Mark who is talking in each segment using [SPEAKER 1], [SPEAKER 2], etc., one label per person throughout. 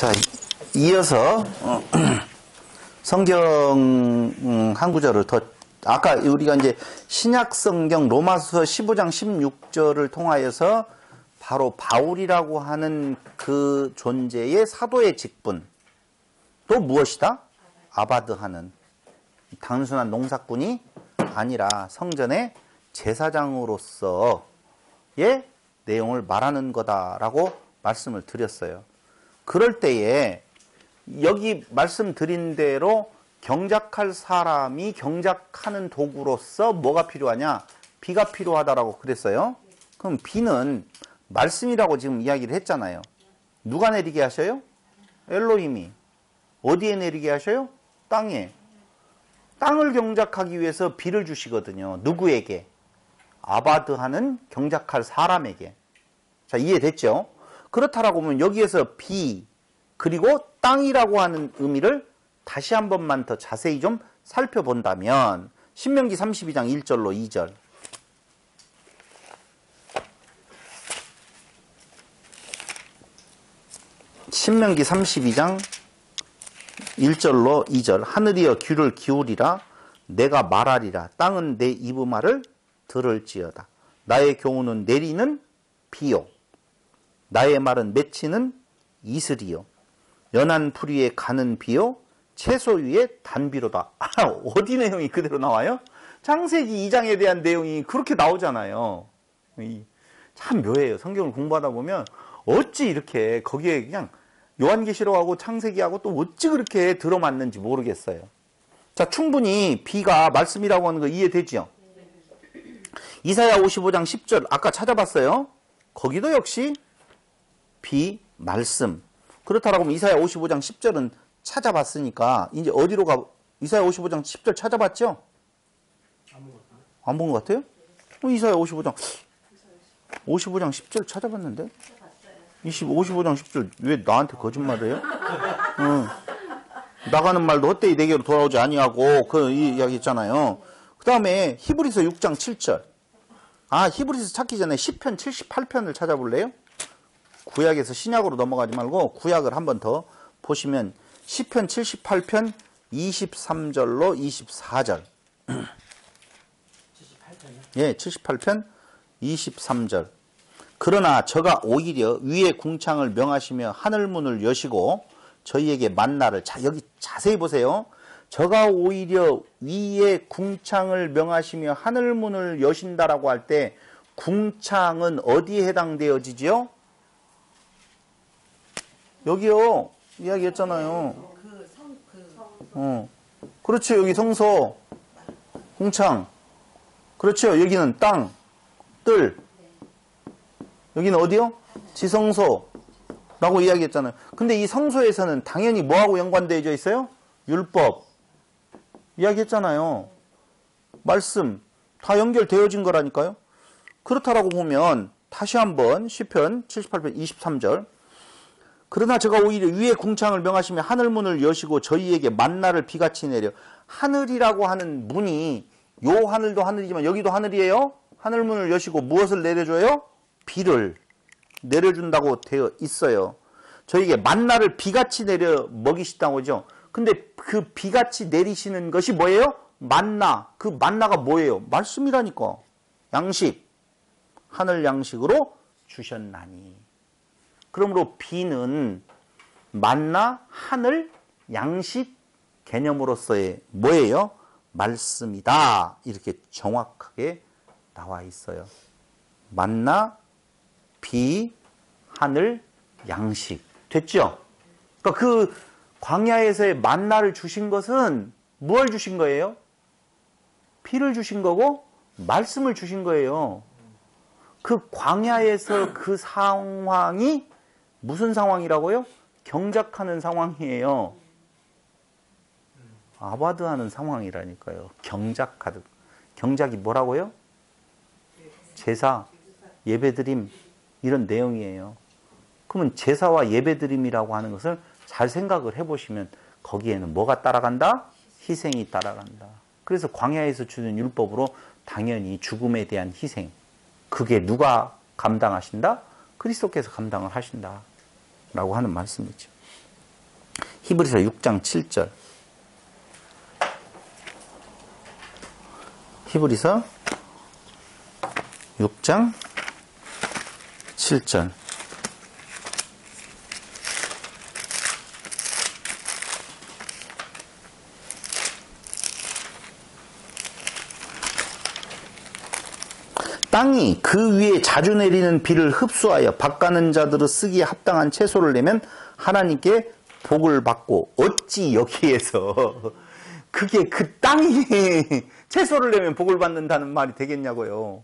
[SPEAKER 1] 자, 이어서 성경 한 구절을 더, 아까 우리가 이제 신약 성경 로마서 15장 16절을 통하여서 바로 바울이라고 하는 그 존재의 사도의 직분, 또 무엇이다? 아바드 하는 단순한 농사꾼이 아니라 성전의 제사장으로서의 내용을 말하는 거다라고 말씀을 드렸어요. 그럴 때에 여기 말씀드린 대로 경작할 사람이 경작하는 도구로서 뭐가 필요하냐? 비가 필요하다라고 그랬어요. 그럼 비는 말씀이라고 지금 이야기를 했잖아요. 누가 내리게 하셔요? 엘로힘이. 어디에 내리게 하셔요? 땅에. 땅을 경작하기 위해서 비를 주시거든요. 누구에게? 아바드하는 경작할 사람에게. 자, 이해됐죠? 그렇다라고 하면 여기에서 비 그리고 땅이라고 하는 의미를 다시 한 번만 더 자세히 좀 살펴본다면 신명기 32장 1절로 2절. 신명기 32장 1절로 2절. 하늘이여 귀를 기울이라. 내가 말하리라. 땅은 내 입음말을 들을지어다. 나의 교훈은 내리는 비요. 나의 말은 맺히는 이슬이요. 연한 풀 위에 가는 비요. 채소 위에 단비로다. 어디 내용이 그대로 나와요? 창세기 2장에 대한 내용이 그렇게 나오잖아요. 참 묘해요. 성경을 공부하다 보면 어찌 이렇게 거기에 그냥 요한계시록하고 창세기하고 또 어찌 그렇게 들어맞는지 모르겠어요. 자, 충분히 비가 말씀이라고 하는 거 이해되죠? 이사야 55장 10절 아까 찾아봤어요. 거기도 역시 비, 말씀. 그렇다라고 하면 이사야 55장 10절은 찾아봤으니까 이제 어디로 가? 이사야 55장 10절 찾아봤죠? 안 본 것 같아요? 이사야 55장 10절 찾아봤는데? 55장 10절 왜 나한테 거짓말을 해요? 나가는 말도 헛되이 내게로 돌아오지 아니하고 그 이야기 있잖아요. 그 다음에 히브리서 6장 7절. 히브리서 찾기 전에 시편 78편을 찾아볼래요? 구약에서 신약으로 넘어가지 말고 구약을 한 번 더 보시면 시편 78편 23절로 24절. 78편이요? 예, 78편 23절. 그러나 저가 오히려 위의 궁창을 명하시며 하늘문을 여시고 저희에게 만나를, 자, 여기 자세히 보세요. 저가 오히려 위의 궁창을 명하시며 하늘문을 여신다라고 할 때 궁창은 어디에 해당되어지죠? 여기요. 이야기했잖아요. 그렇죠. 여기 성소, 궁창. 그렇죠. 여기는 땅, 뜰. 여기는 어디요? 지성소라고 이야기했잖아요. 근데 이 성소에서는 당연히 뭐하고 연관되어져 있어요? 율법. 이야기했잖아요. 말씀. 다 연결되어진 거라니까요. 그렇다라고 보면 다시 한번 시편 78편 23절. 그러나 제가 오히려 위에 궁창을 명하시며 하늘문을 여시고 저희에게 만나를 비같이 내려. 하늘이라고 하는 문이 요 하늘도 하늘이지만 여기도 하늘이에요. 하늘문을 여시고 무엇을 내려줘요? 비를 내려준다고 되어 있어요. 저희에게 만나를 비같이 내려 먹이시다고 하죠. 근데 그 비같이 내리시는 것이 뭐예요? 만나. 그 만나가 뭐예요? 말씀이라니까. 양식. 하늘 양식으로 주셨나니. 그러므로 비는 만나, 하늘, 양식 개념으로서의 뭐예요? 말씀이다. 이렇게 정확하게 나와 있어요. 만나, 비, 하늘, 양식. 됐죠? 그러니까 그 광야에서의 만나를 주신 것은 무엇을 주신 거예요? 비를 주신 거고 말씀을 주신 거예요. 그 광야에서 그 상황이 무슨 상황이라고요? 경작하는 상황이에요. 아바드하는 상황이라니까요. 경작하듯. 경작이 뭐라고요? 제사, 예배드림 이런 내용이에요. 그러면 제사와 예배드림이라고 하는 것을 잘 생각을 해보시면 거기에는 뭐가 따라간다? 희생이 따라간다. 그래서 광야에서 주는 율법으로 당연히 죽음에 대한 희생. 그게 누가 감당하신다? 그리스도께서 감당을 하신다. 라고 하는 말씀이죠. 히브리서 6장 7절. 히브리서 6장 7절. 땅이 그 위에 자주 내리는 비를 흡수하여 밭가는 자들의 쓰기에 합당한 채소를 내면 하나님께 복을 받고 어찌 여기에서 그게 그 땅이 채소를 내면 복을 받는다는 말이 되겠냐고요.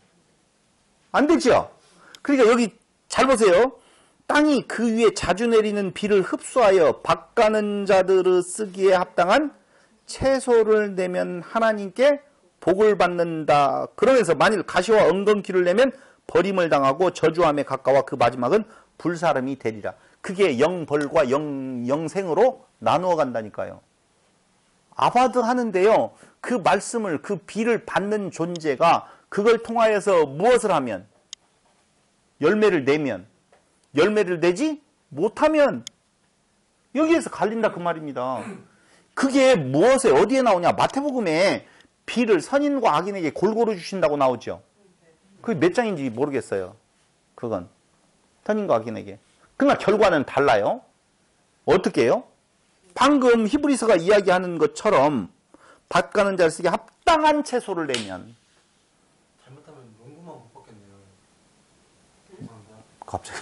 [SPEAKER 1] 안 되죠? 그러니까 여기 잘 보세요. 땅이 그 위에 자주 내리는 비를 흡수하여 밭가는 자들의 쓰기에 합당한 채소를 내면 하나님께 복을 받는다. 그러면서 만일 가시와 엉겅퀴를 내면 버림을 당하고 저주함에 가까워 그 마지막은 불사름이 되리라. 그게 영벌과 영생으로 나누어 간다니까요. 아바드 하는데요. 그 말씀을, 그 비를 받는 존재가 그걸 통하여서 무엇을 하면? 열매를 내면. 열매를 내지 못하면 여기에서 갈린다 그 말입니다. 그게 무엇에 어디에 나오냐? 마태복음에 비를 선인과 악인에게 골고루 주신다고 나오죠. 그게 몇 장인지 모르겠어요. 그건 선인과 악인에게. 그러나 결과는 달라요. 어떻게 해요? 방금 히브리서가 이야기하는 것처럼 밭가는 자를 쓰기에 합당한 채소를 내면.
[SPEAKER 2] 잘못하면 농구만 못 받겠네요.
[SPEAKER 1] 갑자기.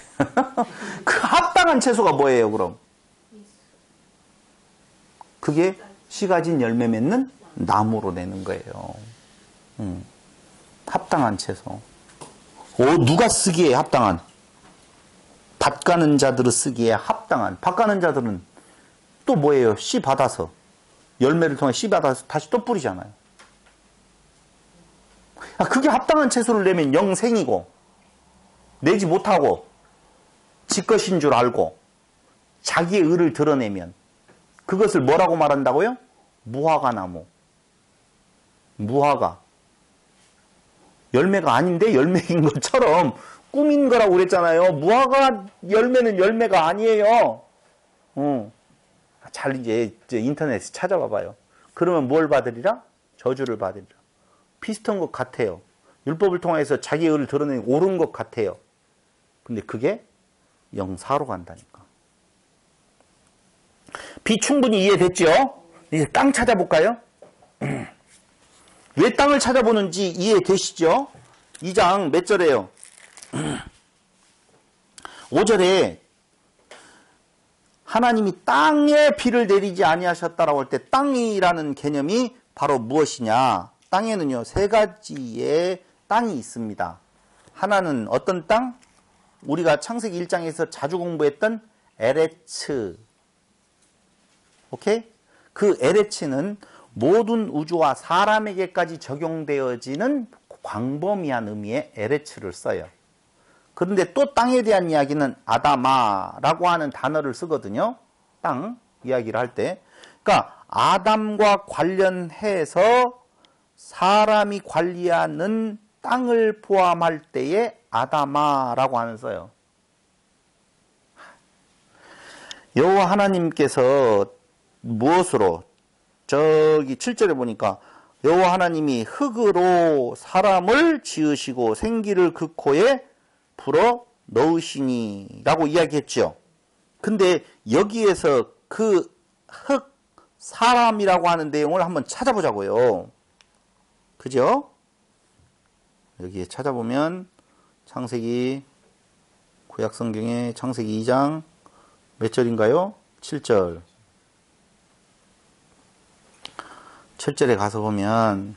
[SPEAKER 1] 그 합당한 채소가 뭐예요, 그럼? 그게 씨 가진 열매 맺는 나무로 내는 거예요. 합당한 채소. 누가 쓰기에 합당한? 밭가는 자들을 쓰기에 합당한. 밭가는 자들은 또 뭐예요? 씨 받아서. 열매를 통해 씨 받아서 다시 또 뿌리잖아요. 그게 합당한 채소를 내면 영생이고, 내지 못하고, 지 것인 줄 알고, 자기의 의를 드러내면, 그것을 뭐라고 말한다고요? 무화과 나무. 무화과. 열매가 아닌데 열매인 것처럼 꿈인 거라고 그랬잖아요. 무화과 열매는 열매가 아니에요. 잘 이제 인터넷에 찾아봐봐요. 그러면 뭘 받으리라? 저주를 받으리라. 비슷한 것 같아요. 율법을 통해서 자기의 의를 드러내는 옳은 것 같아요. 근데 그게 영사로 간다니까. 비 충분히 이해됐죠? 이제 땅 찾아볼까요? 왜 땅을 찾아보는지 이해되시죠? 2장 몇 절이에요? 5절에 하나님이 땅에 비를 내리지 아니하셨다라고 할 때 땅이라는 개념이 바로 무엇이냐? 땅에는요, 세 가지의 땅이 있습니다. 하나는 어떤 땅? 우리가 창세기 1장에서 자주 공부했던 에레츠. 오케이? 그 에레츠는 모든 우주와 사람에게까지 적용되어지는 광범위한 의미의 에레츠를 써요. 그런데 또 땅에 대한 이야기는 아다마라고 하는 단어를 쓰거든요. 땅 이야기를 할 때. 그러니까 아담과 관련해서 사람이 관리하는 땅을 포함할 때에 아다마라고 하는 써요. 여호와 하나님께서 무엇으로? 저기 7절에 보니까 여호와 하나님이 흙으로 사람을 지으시고 생기를 그 코에 불어 넣으시니 라고 이야기했죠. 근데 여기에서 그 흙, 사람이라고 하는 내용을 한번 찾아보자고요. 그죠? 여기에 찾아보면 창세기, 구약성경의 창세기 2장 몇 절인가요? 7절. 7절에 가서 보면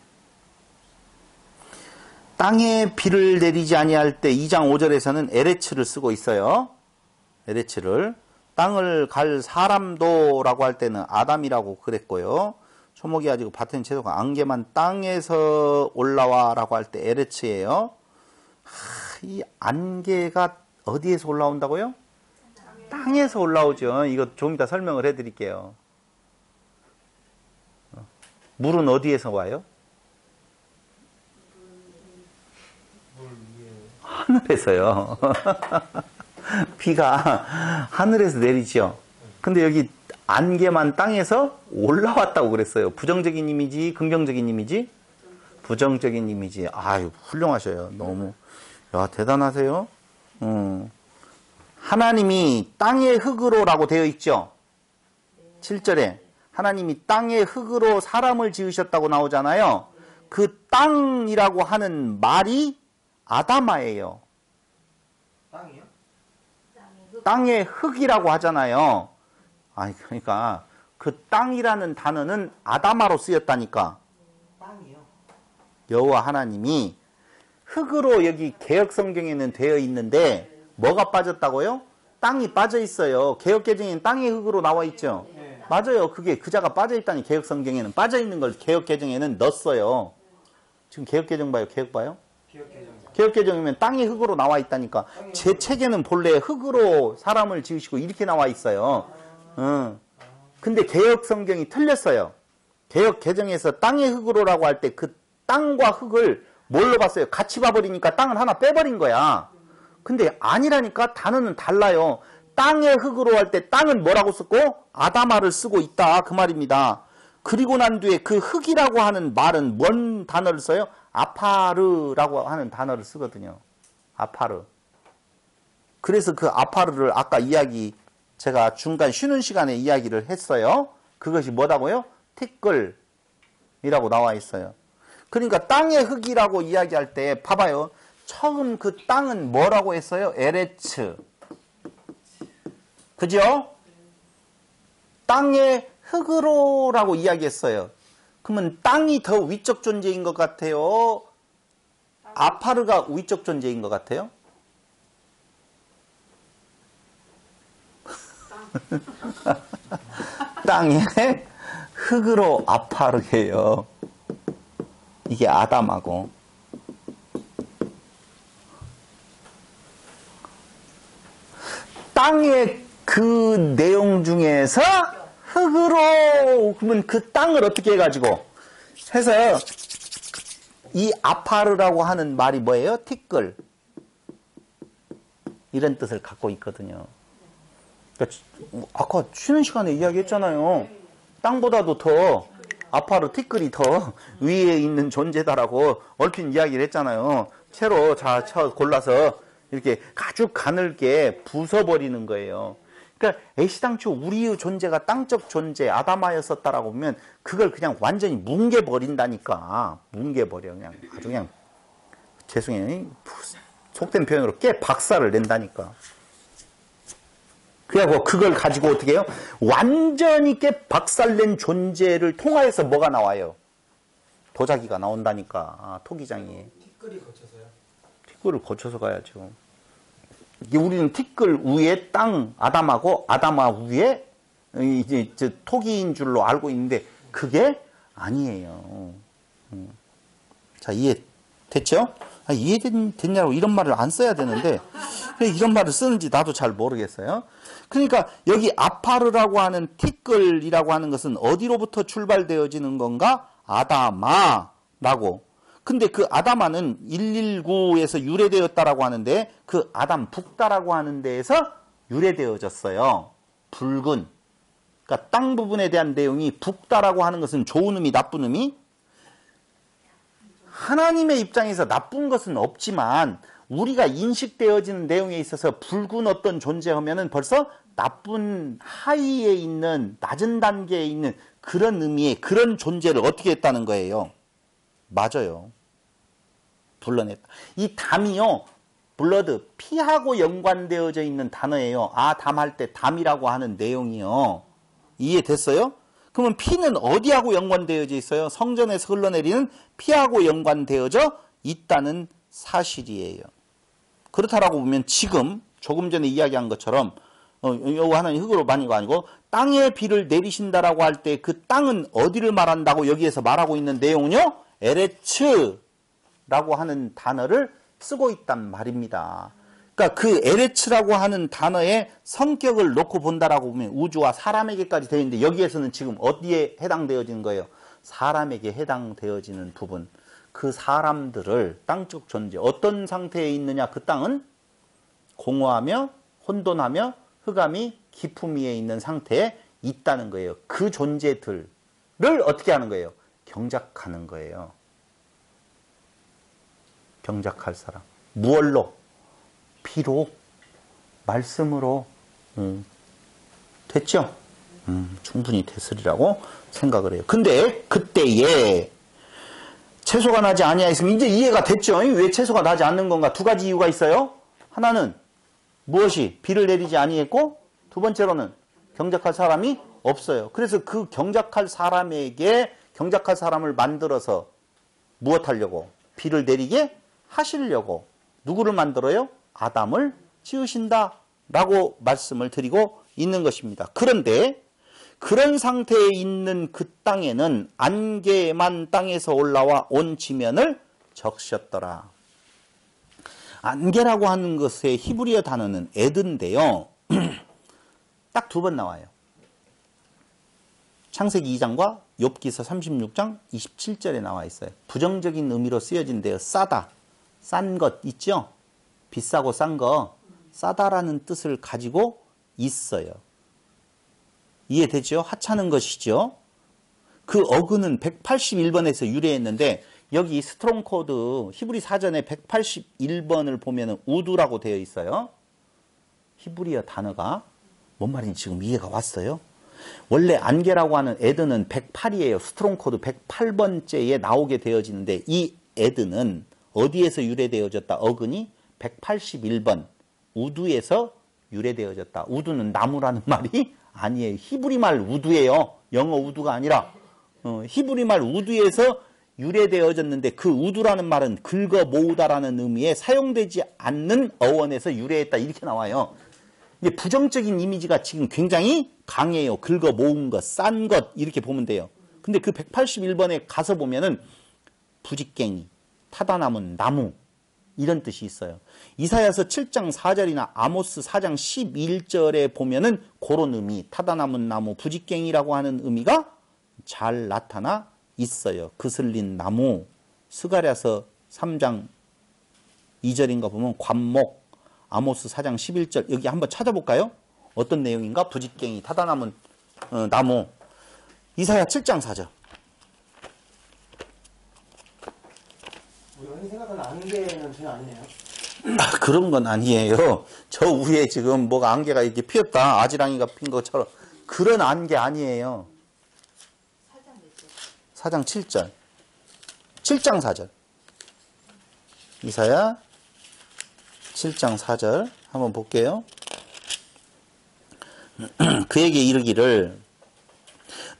[SPEAKER 1] 땅에 비를 내리지 아니할 때 2장 5절에서는 에레츠를 쓰고 있어요. 에레츠를. 땅을 갈 사람도라고 할 때는 아담이라고 그랬고요. 초목이 가지고 밭은 채소가 안개만 땅에서 올라와라고 할 때 에레츠예요. 이 안개가 어디에서 올라온다고요? 땅에서 올라오죠. 이거 좀 이따 설명을 해드릴게요. 물은 어디에서 와요? 하늘에서요. 비가 하늘에서 내리죠. 근데 여기 안개만 땅에서 올라왔다고 그랬어요. 부정적인 이미지, 긍정적인 이미지? 부정적인 이미지. 아유, 훌륭하셔요. 너무. 야, 대단하세요. 하나님이 땅의 흙으로라고 되어 있죠. 7절에 하나님이 땅의 흙으로 사람을 지으셨다고 나오잖아요. 그 땅이라고 하는 말이 아다마예요.
[SPEAKER 2] 땅이요?
[SPEAKER 1] 땅의 흙이라고 하잖아요. 아니, 그러니까 그 땅이라는 단어는 아다마로 쓰였다니까.
[SPEAKER 2] 땅이요?
[SPEAKER 1] 여호와 하나님이 흙으로 여기 개역 성경에는 되어 있는데 뭐가 빠졌다고요? 땅이 빠져 있어요. 개역 개정에는 땅의 흙으로 나와 있죠.
[SPEAKER 2] 네.
[SPEAKER 1] 맞아요. 그게 그자가 빠져 있다니. 개역 성경에는 빠져 있는 걸 개역 개정에는 넣었어요. 지금 개역 개정 봐요. 개역 봐요.
[SPEAKER 2] 기억해줘.
[SPEAKER 1] 개역 개정이면 땅의 흙으로 나와 있다니까. 제 책에는 본래 흙으로 사람을 지으시고 이렇게 나와 있어요. 근데 개역 성경이 틀렸어요. 개역 개정에서 땅의 흙으로라고 할 때 그 땅과 흙을 뭘로 봤어요? 같이 봐버리니까 땅을 하나 빼버린 거야. 근데 아니라니까. 단어는 달라요. 땅의 흙으로 할 때 땅은 뭐라고 썼고 아다마를 쓰고 있다 그 말입니다. 그리고 난 뒤에 그 흙이라고 하는 말은 뭔 단어를 써요? 아파르라고 하는 단어를 쓰거든요. 아파르. 그래서 그 아파르를 아까 제가 중간 쉬는 시간에 이야기를 했어요. 그것이 뭐라고요? 티끌이라고 나와 있어요. 그러니까 땅의 흙이라고 이야기할 때 봐봐요. 처음 그 땅은 뭐라고 했어요? 에레츠. 그죠? 땅의 흙으로라고 이야기했어요. 그러면 땅이 더 위적 존재인 것 같아요? 아파르가 위적 존재인 것 같아요? 땅의 흙으로 아파르게요. 이게 아담하고. 땅의 그 내용 중에서 흙으로, 그러면 그 땅을 어떻게 해가지고 해서 이 아파르라고 하는 말이 뭐예요? 티끌. 이런 뜻을 갖고 있거든요. 그러니까 아까 쉬는 시간에 이야기했잖아요. 땅보다도 더 아파르 티끌이 더 위에 있는 존재다라고 얼핏 이야기를 했잖아요. 채로 골라서 이렇게 아주 가늘게 부숴버리는 거예요. 그러니까 애시당초 우리의 존재가 땅적 존재 아다마였었다라고 보면 그걸 그냥 완전히 뭉개버린다니까. 뭉개버려. 그냥 아주 그냥 죄송해요. 속된 표현으로 깨 박살을 낸다니까. 그래갖고 그걸 가지고 어떻게 해요? 완전히 깨 박살낸 존재를 통하여서 뭐가 나와요? 도자기가 나온다니까. 토기장이.
[SPEAKER 2] 티끌이 거쳐서요?
[SPEAKER 1] 티끌을 거쳐서 가야죠. 이게 우리는 티끌 위에 땅 아담하고 아담아 위에 이제 토기인 줄로 알고 있는데 그게 아니에요. 자, 이해됐죠? 이해됐냐고 이런 말을 안 써야 되는데 왜 이런 말을 쓰는지 나도 잘 모르겠어요. 그러니까 여기 아파르라고 하는 티끌이라고 하는 것은 어디로부터 출발되어지는 건가? 아다마라고. 근데 그 아다마는 119에서 유래되었다라고 하는데 그 아담 북다라고 하는 데에서 유래되어졌어요. 붉은. 그러니까 땅 부분에 대한 내용이 북다라고 하는 것은 좋은 의미, 나쁜 의미? 하나님의 입장에서 나쁜 것은 없지만 우리가 인식되어지는 내용에 있어서 붉은 어떤 존재하면은 벌써 나쁜 하위에 있는 낮은 단계에 있는 그런 의미의 그런 존재를 어떻게 했다는 거예요. 맞아요. 불러냈다. 이 담이요. 블러드, 피하고 연관되어져 있는 단어예요. 담할 때 담이라고 하는 내용이요. 이해됐어요? 그러면 피는 어디하고 연관되어져 있어요? 성전에서 흘러내리는 피하고 연관되어져 있다는 사실이에요. 그렇다라고 보면 지금 조금 전에 이야기한 것처럼 여호와 하나님 흙으로 만이가 아니고 땅에 비를 내리신다라고 할 때 그 땅은 어디를 말한다고 여기에서 말하고 있는 내용은요. 에레츠라고 하는 단어를 쓰고 있단 말입니다. 그러니까 그 에레츠라고 하는 단어의 성격을 놓고 본다라고 보면 우주와 사람에게까지 되어 있는데 여기에서는 지금 어디에 해당되어지는 거예요? 사람에게 해당되어지는 부분. 그 사람들을 땅적 존재 어떤 상태에 있느냐? 그 땅은 공허하며 혼돈하며 흑암이 깊음 위에 있는 상태에 있다는 거예요. 그 존재들을 어떻게 하는 거예요? 경작하는 거예요. 경작할 사람. 무얼로? 비로, 말씀으로. 됐죠? 충분히 됐으리라고 생각을 해요. 근데 그때에 채소가 나지 아니하였으면 이제 이해가 됐죠? 왜 채소가 나지 않는 건가? 두 가지 이유가 있어요. 하나는 무엇이? 비를 내리지 아니했고, 두 번째로는 경작할 사람이 없어요. 그래서 그 경작할 사람에게 경작할 사람을 만들어서 무엇하려고? 비를 내리게 하시려고 누구를 만들어요? 아담을 지으신다 라고 말씀을 드리고 있는 것입니다. 그런데 그런 상태에 있는 그 땅에는 안개만 땅에서 올라와 온 지면을 적셨더라. 안개라고 하는 것의 히브리어 단어는 에드인데요. 딱 두 번 나와요. 창세기 2장과 욥기서 36장 27절에 나와 있어요. 부정적인 의미로 쓰여진대요. 싸다, 싼 것 있죠? 비싸고 싼 거, 싸다라는 뜻을 가지고 있어요. 이해되죠? 하찮은 것이죠. 그 어근은 181번에서 유래했는데 여기 스트롱 코드 히브리 사전에 181번을 보면 우두라고 되어 있어요. 히브리어 단어가 뭔 말인지 지금 이해가 왔어요? 원래 안개라고 하는 에드는 108이에요. 스트롱 코드 108번째에 나오게 되어지는데 이 에드는 어디에서 유래되어졌다? 어근이 181번 우두에서 유래되어졌다. 우두는 나무라는 말이 아니에요. 히브리 말 우두예요. 영어 우두가 아니라 히브리 말 우두에서 유래되어졌는데 그 우두라는 말은 긁어 모으다라는 의미에 사용되지 않는 어원에서 유래했다 이렇게 나와요. 이게 부정적인 이미지가 지금 굉장히 강해요. 긁어 모은 것, 싼 것 이렇게 보면 돼요. 근데 그 181번에 가서 보면은 부직갱이, 타다 남은 나무 이런 뜻이 있어요. 이사야서 7장 4절이나 아모스 4장 11절에 보면은 그런 의미, 타다 남은 나무, 부직갱이라고 하는 의미가 잘 나타나 있어요. 그슬린 나무, 스가랴서 3장 2절인가 보면 관목, 아모스 4장 11절 여기 한번 찾아볼까요? 어떤 내용인가? 부직갱이, 타다 남은 나무. 이사야 7장 4절.
[SPEAKER 2] 우연히 생각하는 안개는 전혀 아니네요.
[SPEAKER 1] 그런 건 아니에요. 저 위에 지금 뭐가 안개가 이렇게 피었다. 아지랑이가 핀 것처럼. 그런 안개 아니에요. 4장 7절. 7장 4절. 이사야 7장 4절 한번 볼게요. 그에게 이르기를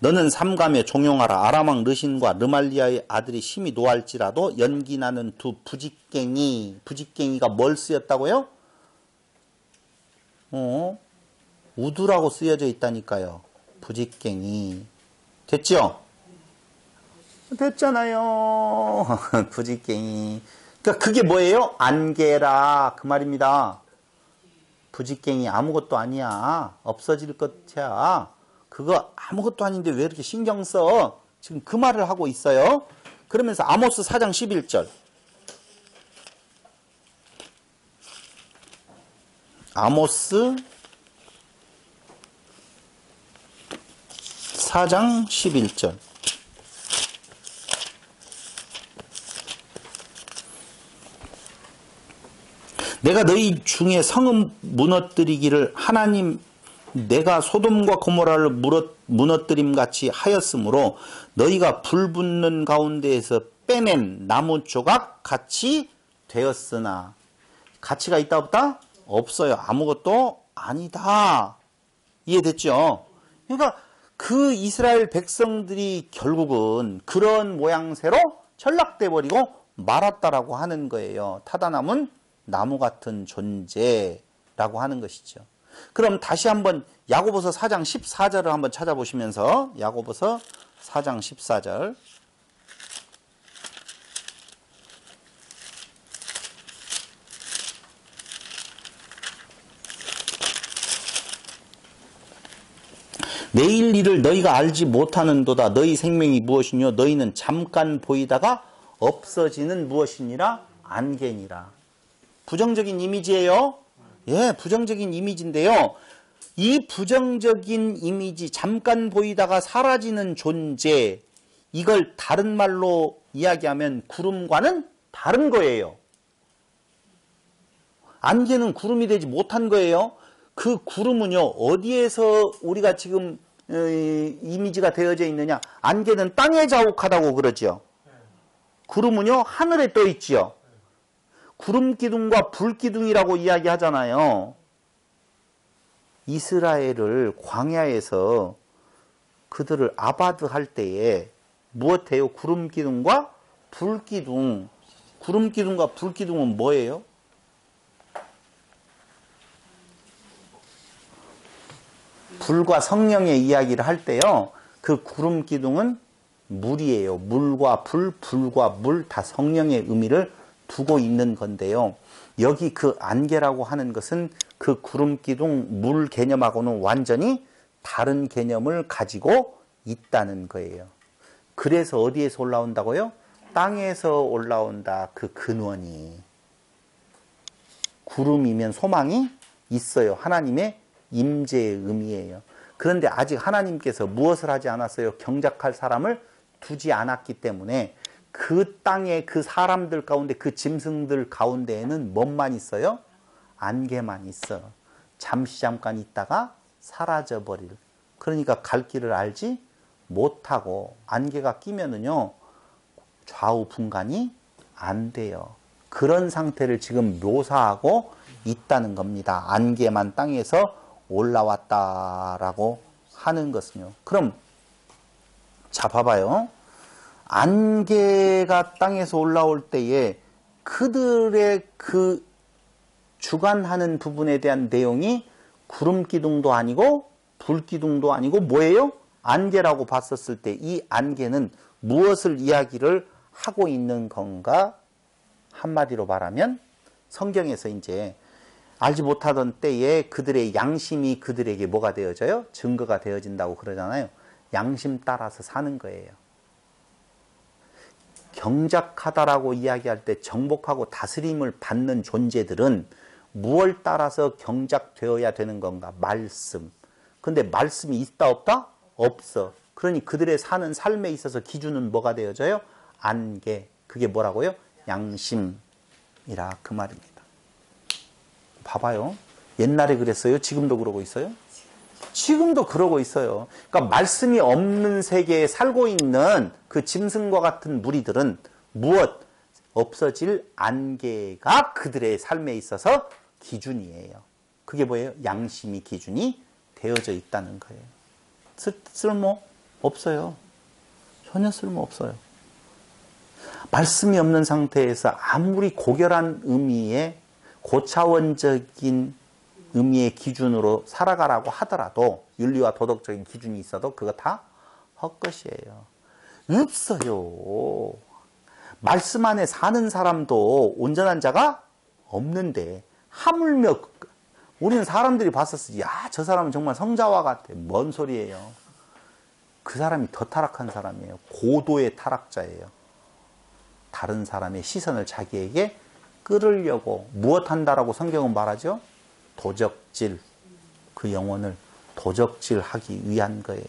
[SPEAKER 1] 너는 삼감에 종용하라. 아람왕 르신과 르말리아의 아들이 심히 노할지라도 연기나는 두 부직갱이. 부직갱이가 뭘 쓰였다고요? 우두라고 쓰여져 있다니까요. 부직갱이. 됐죠? 됐잖아요. 부직갱이. 그러니까 그게 뭐예요? 안개라 그 말입니다. 부직갱이 아무것도 아니야. 없어질 것이야. 그거 아무것도 아닌데 왜 이렇게 신경 써? 지금 그 말을 하고 있어요. 그러면서 아모스 4장 11절. 아모스 4장 11절. 내가 너희 중에 성읍 무너뜨리기를 하나님 내가 소돔과 고모라를 무너뜨림같이 하였으므로 너희가 불 붙는 가운데에서 빼낸 나무 조각 같이 되었으나 가치가 있다 없다? 없어요. 아무것도 아니다. 이해됐죠? 그러니까 그 이스라엘 백성들이 결국은 그런 모양새로 전락돼 버리고 말았다라고 하는 거예요. 타다 남은 나무 같은 존재라고 하는 것이죠. 그럼 다시 한번 야고보서 4장 14절을 한번 찾아보시면서 야고보서 4장 14절 내일 일을 너희가 알지 못하는도다. 너희 생명이 무엇이뇨? 너희는 잠깐 보이다가 없어지는 무엇이니라? 안개니라. 부정적인 이미지예요. 예, 부정적인 이미지인데요. 이 부정적인 이미지, 잠깐 보이다가 사라지는 존재, 이걸 다른 말로 이야기하면 구름과는 다른 거예요. 안개는 구름이 되지 못한 거예요. 그 구름은요, 어디에서 우리가 지금 이미지가 되어져 있느냐? 안개는 땅에 자욱하다고 그러죠. 구름은요, 하늘에 떠 있지요. 구름 기둥과 불 기둥이라고 이야기하잖아요. 이스라엘을 광야에서 그들을 아바드 할 때에 무엇해요? 구름 기둥과 불 기둥. 구름 기둥과 불 기둥은 뭐예요? 불과 성령의 이야기를 할 때요, 그 구름 기둥은 물이에요. 물과 불, 불과 물, 다 성령의 의미를 두고 있는 건데요. 여기 그 안개라고 하는 것은 그 구름 기둥, 물 개념하고는 완전히 다른 개념을 가지고 있다는 거예요. 그래서 어디에서 올라온다고요? 땅에서 올라온다. 그 근원이. 구름이면 소망이 있어요. 하나님의 임재의 의미예요. 그런데 아직 하나님께서 무엇을 하지 않았어요? 경작할 사람을 두지 않았기 때문에 그 땅에 그 사람들 가운데 그 짐승들 가운데에는 뭔만 있어요? 안개만 있어. 잠깐 있다가 사라져버릴. 그러니까 갈 길을 알지 못하고 안개가 끼면은요 좌우 분간이 안 돼요. 그런 상태를 지금 묘사하고 있다는 겁니다. 안개만 땅에서 올라왔다라고 하는 것은요. 그럼 자 봐봐요. 안개가 땅에서 올라올 때에 그들의 그 주관하는 부분에 대한 내용이 구름 기둥도 아니고 불 기둥도 아니고 뭐예요? 안개라고 봤었을 때 이 안개는 무엇을 이야기를 하고 있는 건가? 한마디로 말하면 성경에서 이제 알지 못하던 때에 그들의 양심이 그들에게 뭐가 되어져요? 증거가 되어진다고 그러잖아요. 양심 따라서 사는 거예요. 경작하다라고 이야기할 때 정복하고 다스림을 받는 존재들은 무엇을 따라서 경작되어야 되는 건가? 말씀. 근데 말씀이 있다 없다? 없어. 그러니 그들의 사는 삶에 있어서 기준은 뭐가 되어져요? 안개. 그게 뭐라고요? 양심이라 그 말입니다. 봐봐요. 옛날에 그랬어요? 지금도 그러고 있어요? 지금도 그러고 있어요. 그러니까 말씀이 없는 세계에 살고 있는 그 짐승과 같은 무리들은 무엇? 없어질 안개가 그들의 삶에 있어서 기준이에요. 그게 뭐예요? 양심이 기준이 되어져 있다는 거예요. 쓸모 없어요. 전혀 쓸모 없어요. 말씀이 없는 상태에서 아무리 고결한 의미의 고차원적인 의미의 기준으로 살아가라고 하더라도 윤리와 도덕적인 기준이 있어도 그거 다 헛것이에요. 없어요. 말씀 안에 사는 사람도 온전한 자가 없는데 하물며 우리는 사람들이 봤었을 때 야, 저 사람은 정말 성자와 같아. 뭔 소리예요. 그 사람이 더 타락한 사람이에요. 고도의 타락자예요. 다른 사람의 시선을 자기에게 끌으려고 무엇한다라고 성경은 말하죠? 도적질, 그 영혼을 도적질하기 위한 거예요.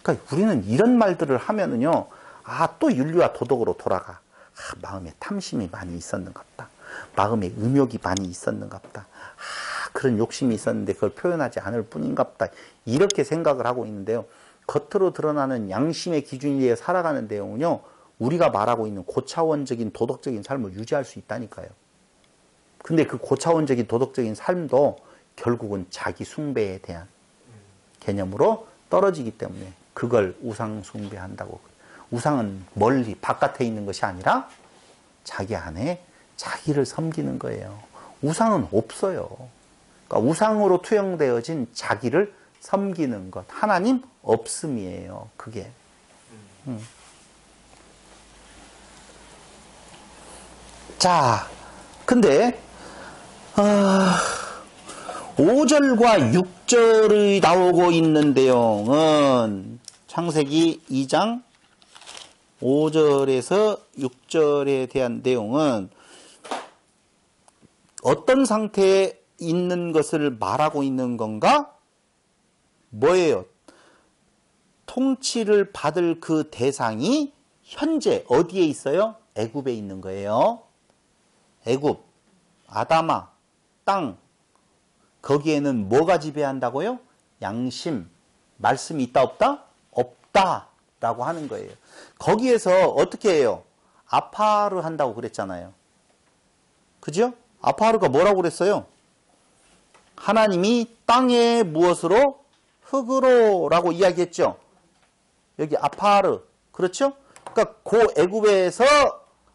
[SPEAKER 1] 그러니까 우리는 이런 말들을 하면은요, 아, 또 윤리와 도덕으로 돌아가. 아, 마음에 탐심이 많이 있었는갑다. 마음에 음욕이 많이 있었는갑다. 아, 그런 욕심이 있었는데 그걸 표현하지 않을 뿐인갑다. 이렇게 생각을 하고 있는데요. 겉으로 드러나는 양심의 기준에 살아가는 내용은요, 우리가 말하고 있는 고차원적인 도덕적인 삶을 유지할 수 있다니까요. 근데 그 고차원적인 도덕적인 삶도 결국은 자기 숭배에 대한 개념으로 떨어지기 때문에 그걸 우상 숭배한다고. 우상은 멀리 바깥에 있는 것이 아니라 자기 안에 자기를 섬기는 거예요. 우상은 없어요. 그러니까 우상으로 투영되어진 자기를 섬기는 것. 하나님 없음이에요. 그게. 자, 근데 5절과 6절이 나오고 있는 내용은 창세기 2장 5절에서 6절에 대한 내용은 어떤 상태에 있는 것을 말하고 있는 건가? 뭐예요? 통치를 받을 그 대상이 현재 어디에 있어요? 애굽에 있는 거예요. 애굽, 아다마, 땅. 거기에는 뭐가 지배한다고요? 양심, 말씀이 있다 없다? 없다라고 하는 거예요. 거기에서 어떻게 해요? 아파르 한다고 그랬잖아요. 그죠? 아파르가 뭐라고 그랬어요? 하나님이 땅에 무엇으로? 흙으로 라고 이야기했죠. 여기 아파르. 그렇죠? 그러니까 그 애굽에서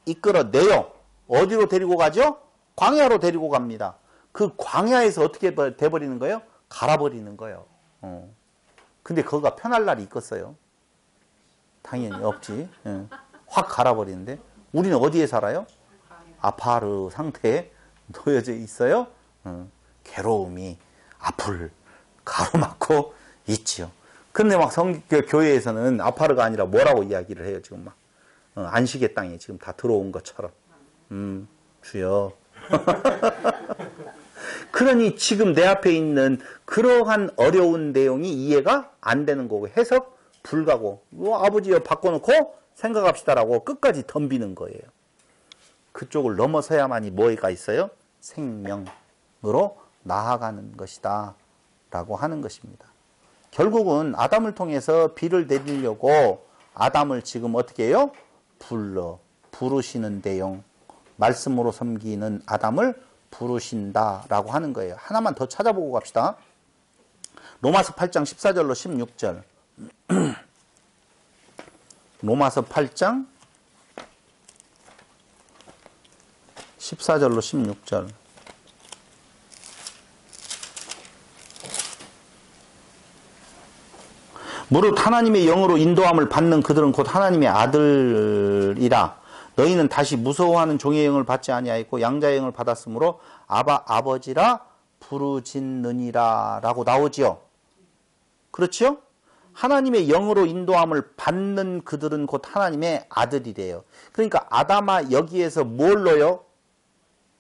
[SPEAKER 1] 이끌어내요. 어디로 데리고 가죠? 광야로 데리고 갑니다. 그 광야에서 어떻게 돼버리는 거예요? 갈아버리는 거예요. 근데 거기가 편할 날이 있겠어요? 당연히 없지. 확 갈아버리는데. 우리는 어디에 살아요? 아파르 상태에 놓여져 있어요. 괴로움이 앞을 가로막고 있지요. 근데 막 교회에서는 아파르가 아니라 뭐라고 이야기를 해요, 지금 막. 안식의 땅에 지금 다 들어온 것처럼. 주여. 그러니 지금 내 앞에 있는 그러한 어려운 내용이 이해가 안 되는 거고, 해석 불가고, 아버지여 바꿔놓고 생각합시다라고 끝까지 덤비는 거예요. 그쪽을 넘어서야만이 뭐가 있어요? 생명으로 나아가는 것이다 라고 하는 것입니다. 결국은 아담을 통해서 비를 내리려고 아담을 지금 어떻게 해요? 부르시는 내용, 말씀으로 섬기는 아담을 부르신다라고 하는 거예요. 하나만 더 찾아보고 갑시다. 로마서 8장 14절로 16절. 로마서 8장 14절로 16절. 무릇 하나님의 영으로 인도함을 받는 그들은 곧 하나님의 아들이라. 너희는 다시 무서워하는 종의 영을 받지 아니하였고 양자의 영을 받았으므로 아바 아버지라 부르짖느니라 라고 나오지요. 그렇지요? 하나님의 영으로 인도함을 받는 그들은 곧 하나님의 아들이래요. 그러니까 아담아 여기에서 뭘로요?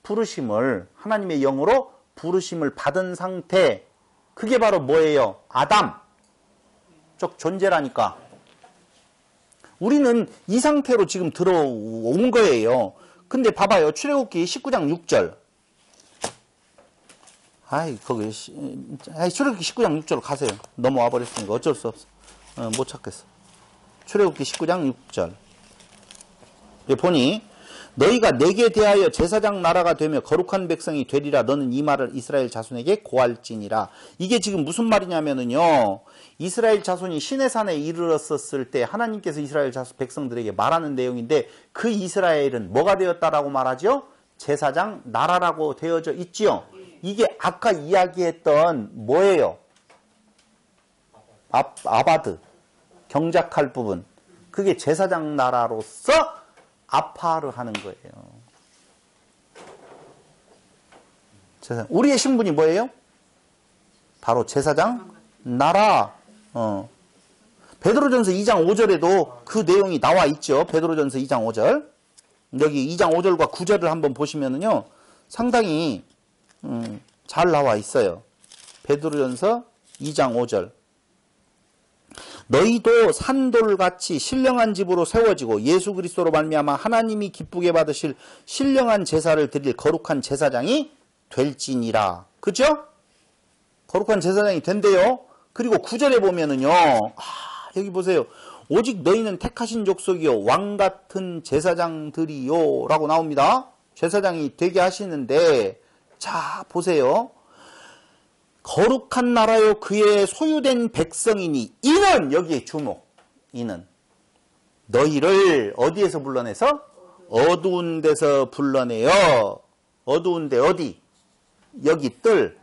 [SPEAKER 1] 부르심을, 하나님의 영으로 부르심을 받은 상태. 그게 바로 뭐예요? 아담 쪽 존재라니까. 우리는 이 상태로 지금 들어온 거예요. 근데 봐봐요. 출애굽기 19장 6절. 출애굽기 19장 6절 가세요. 넘어와 버렸으니까 어쩔 수 없어. 못 찾겠어. 출애굽기 19장 6절. 보니 너희가 내게 대하여 제사장 나라가 되며 거룩한 백성이 되리라. 너는 이 말을 이스라엘 자손에게 고할지니라. 이게 지금 무슨 말이냐면은요. 이스라엘 자손이 시내산에 이르렀었을 때 하나님께서 이스라엘 자손 백성들에게 말하는 내용인데 그 이스라엘은 뭐가 되었다라고 말하죠? 제사장 나라라고 되어져 있지요. 이게 아까 이야기했던 뭐예요? 아바드 경작할 부분. 그게 제사장 나라로서 아파르 하는 거예요. 우리의 신분이 뭐예요? 바로 제사장 나라. 베드로전서 2장 5절에도 그 내용이 나와 있죠. 베드로전서 2장 5절. 여기 2장 5절과 9절을 한번 보시면은요. 상당히 잘 나와 있어요. 베드로전서 2장 5절. 너희도 산돌같이 신령한 집으로 세워지고 예수 그리스도로 말미암아 하나님이 기쁘게 받으실 신령한 제사를 드릴 거룩한 제사장이 될지니라. 그죠? 거룩한 제사장이 된대요. 그리고 9절에 보면은요. 여기 보세요. 오직 너희는 택하신 족속이요 왕같은 제사장들이요 라고 나옵니다. 제사장이 되게 하시는데, 자 보세요. 거룩한 나라요 그의 소유된 백성이니 이는, 여기에 주목. 이는 너희를 어디에서 불러내서? 어두운 데서 불러내요. 어두운 데 어디? 여기 뜰.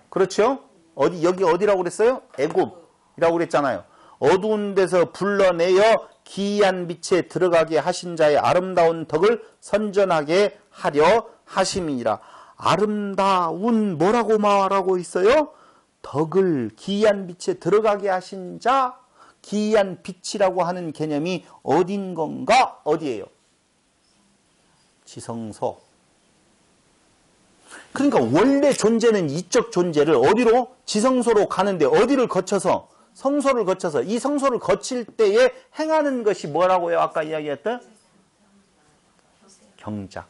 [SPEAKER 1] 그렇죠? 여기 어디라고 그랬어요? 애굽이라고 그랬잖아요. 어두운 데서 불러내어 기이한 빛에 들어가게 하신 자의 아름다운 덕을 선전하게 하려 하심이니라. 아름다운 뭐라고 말하고 있어요? 덕을, 기이한 빛에 들어가게 하신 자. 기이한 빛이라고 하는 개념이 어딘 건가? 어디예요? 지성소. 그러니까 원래 존재는 이적 존재를 어디로? 지성소로 가는데 어디를 거쳐서? 성소를 거쳐서. 이 성소를 거칠 때에 행하는 것이 뭐라고요? 아까 이야기했던? 경작.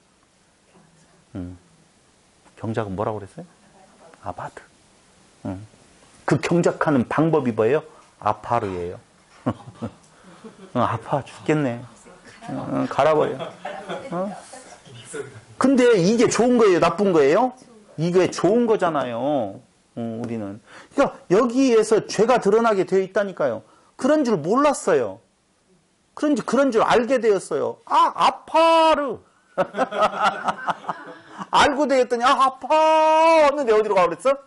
[SPEAKER 1] 경작은 뭐라고 그랬어요? 아바드. 그 경작하는 방법이 뭐예요? 아파르예요. 아파 죽겠네. 갈아버려. 근데 이게 좋은 거예요? 나쁜 거예요? 이게 좋은 거잖아요. 우리는. 그러니까 여기에서 죄가 드러나게 되어 있다니까요. 그런 줄 몰랐어요. 그런 줄 알게 되었어요. 아, 아파르. 알고 되었더니, 아, 아파. 했는데 어디로 가버렸어?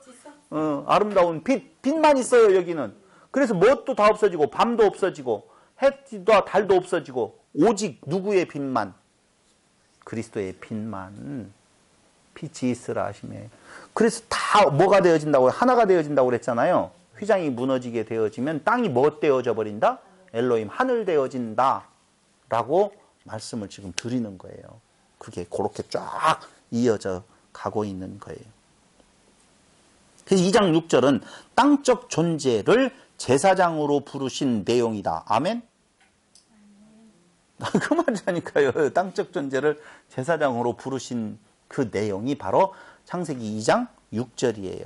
[SPEAKER 1] 아름다운 빛만 있어요, 여기는. 그래서 뭣도 다 없어지고, 밤도 없어지고, 해도 달도 없어지고, 오직 누구의 빛만? 그리스도의 빛만. 빛이 있으라 하시네. 그래서 다 뭐가 되어진다고요? 하나가 되어진다고 그랬잖아요. 휘장이 무너지게 되어지면 땅이 뭐 되어져 버린다? 엘로힘, 하늘 되어진다. 라고 말씀을 지금 드리는 거예요. 그게 그렇게 쫙 이어져 가고 있는 거예요. 그래서 2장 6절은 땅적 존재를 제사장으로 부르신 내용이다. 아멘? 그 말이라니까요. 땅적 존재를 제사장으로 부르신 그 내용이 바로 창세기 2장 6절이에요.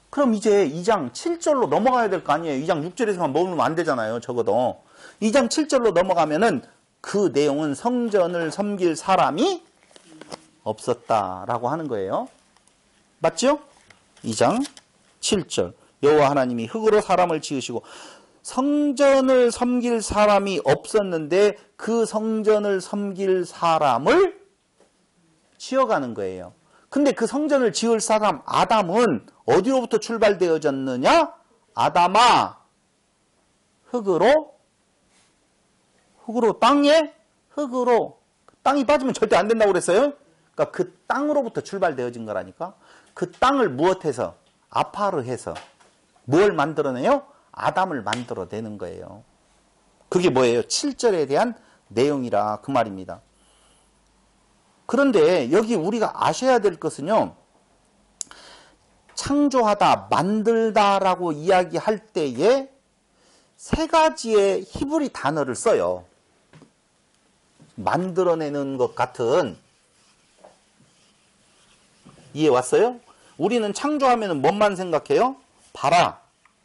[SPEAKER 1] 그럼 이제 2장 7절로 넘어가야 될 거 아니에요. 2장 6절에서만 머물면 안 되잖아요. 적어도. 2장 7절로 넘어가면은 그 내용은 성전을 섬길 사람이 없었다라고 하는 거예요. 맞죠? 2장 7절. 여호와 하나님이 흙으로 사람을 지으시고 성전을 섬길 사람이 없었는데 그 성전을 섬길 사람을 지어가는 거예요. 근데 그 성전을 지을 사람 아담은 어디로부터 출발되어졌느냐? 아담아, 흙으로 땅이 빠지면 절대 안 된다고 그랬어요. 그러니까 그 땅으로부터 출발되어진 거라니까. 그 땅을 무엇해서? 아파르해서 뭘 만들어내요? 아담을 만들어내는 거예요. 그게 뭐예요? 7절에 대한 내용이라 그 말입니다. 그런데 여기 우리가 아셔야 될 것은요. 창조하다, 만들다라고 이야기할 때에 세 가지의 히브리 단어를 써요. 만들어내는 것 같은. 이해 왔어요? 우리는 창조하면 뭔만 생각해요? 봐라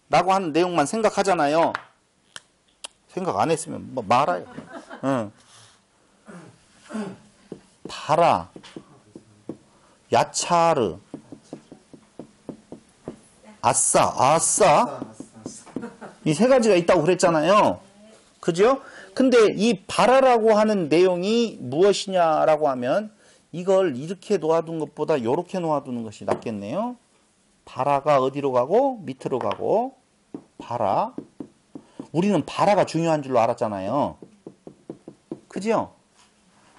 [SPEAKER 1] 라고 하는 내용만 생각하잖아요. 생각 안 했으면 뭐 말아요. 봐라, 야차르, 아싸 이 세 가지가 있다고 그랬잖아요. 그죠? 근데 이 바라라고 하는 내용이 무엇이냐라고 하면 이걸 이렇게 놓아둔 것보다 이렇게 놓아두는 것이 낫겠네요. 바라가 어디로 가고 밑으로 가고 바라. 우리는 바라가 중요한 줄로 알았잖아요. 그죠?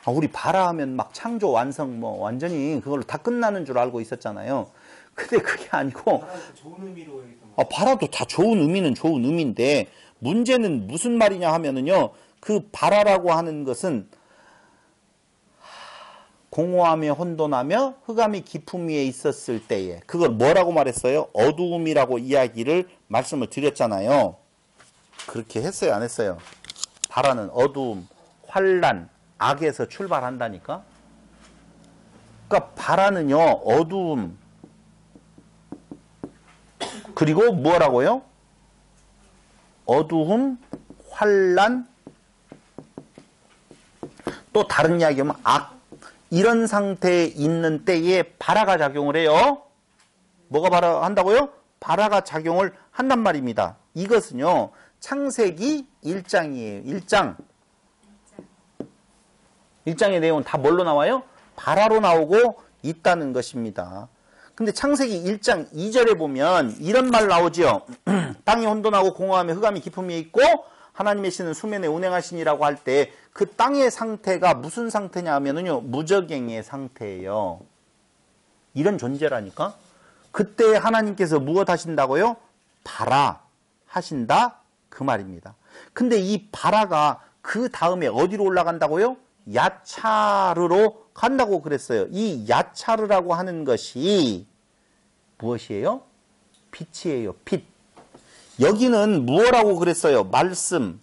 [SPEAKER 1] 우리 바라 하면 막 창조 완성 뭐 완전히 그걸로 다 끝나는 줄 알고 있었잖아요. 근데 그게 아니고
[SPEAKER 2] 좋은 의미로
[SPEAKER 1] 바라도 다 좋은 의미는 좋은 의미인데 문제는 무슨 말이냐 하면은요. 그 바라라고 하는 것은 공허하며 혼돈하며 흑암이 깊음 위에 있었을 때에 그걸 뭐라고 말했어요? 어두움이라고 이야기를 말씀을 드렸잖아요. 그렇게 했어요? 안 했어요? 바라는 어두움, 환란, 악에서 출발한다니까? 그러니까 바라는요. 어두움 그리고 뭐라고요? 어두움, 환란 또 다른 이야기하면 악 이런 상태에 있는 때에 바라가 작용을 해요. 뭐가 바라한다고요? 바라가 작용을 한단 말입니다. 이것은요. 창세기 1장이에요. 1장의 내용은 다 뭘로 나와요? 바라로 나오고 있다는 것입니다. 근데 창세기 1장 2절에 보면 이런 말 나오죠. 땅이 혼돈하고 공허하며 흑암이 깊음 위에 있고 하나님의 신은 수면에 운행하시니라고 할 때 그 땅의 상태가 무슨 상태냐 하면은요. 무적행의 상태예요. 이런 존재라니까. 그때 하나님께서 무엇 하신다고요? 바라 하신다 그 말입니다. 근데 이 바라가 그 다음에 어디로 올라간다고요? 야차르로 간다고 그랬어요. 이 야차르라고 하는 것이 무엇이에요? 빛이에요. 빛. 여기는 무엇라고 그랬어요? 말씀.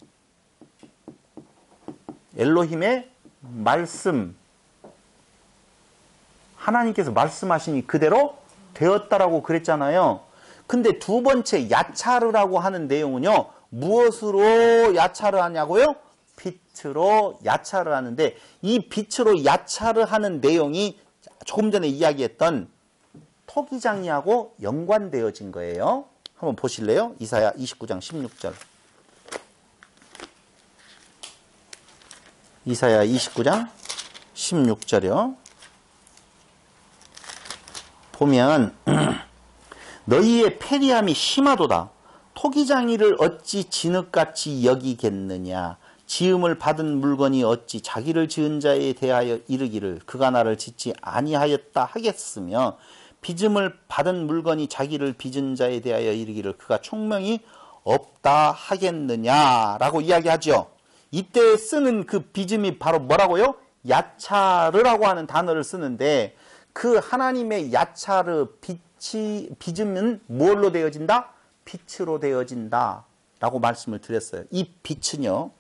[SPEAKER 1] 엘로힘의 말씀. 하나님께서 말씀하시니 그대로 되었다라고 그랬잖아요. 근데 두 번째 야차르라고 하는 내용은요. 무엇으로 야차르 하냐고요? 빛으로 야차르 하는데 이 빛으로 야차르 하는 내용이 조금 전에 이야기했던 토기장이하고 연관되어진 거예요. 한번 보실래요? 이사야 29장 16절. 이사야 29장 16절이요. 보면 너희의 패리함이 심하도다. 토기장이를 어찌 진흙같이 여기겠느냐. 지음을 받은 물건이 어찌 자기를 지은 자에 대하여 이르기를 그가 나를 짓지 아니하였다 하겠으며 빚음을 받은 물건이 자기를 빚은 자에 대하여 이르기를 그가 총명이 없다 하겠느냐라고 이야기하죠. 이때 쓰는 그 빚음이 바로 뭐라고요? 야차르라고 하는 단어를 쓰는데 그 하나님의 야차르 빚음은 뭘로 되어진다? 빛으로 되어진다 라고 말씀을 드렸어요. 이 빛은요,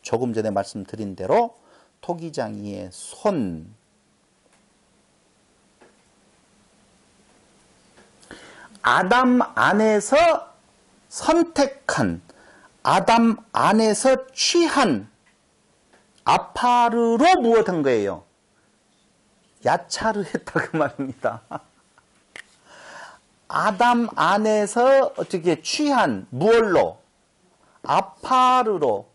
[SPEAKER 1] 조금 전에 말씀드린 대로 토기장이의 손, 아담 안에서 선택한, 아담 안에서 취한 아파르로 무엇한 거예요? 야차르 했다 그 말입니다. 아담 안에서 어떻게 취한 무얼로? 아파르로.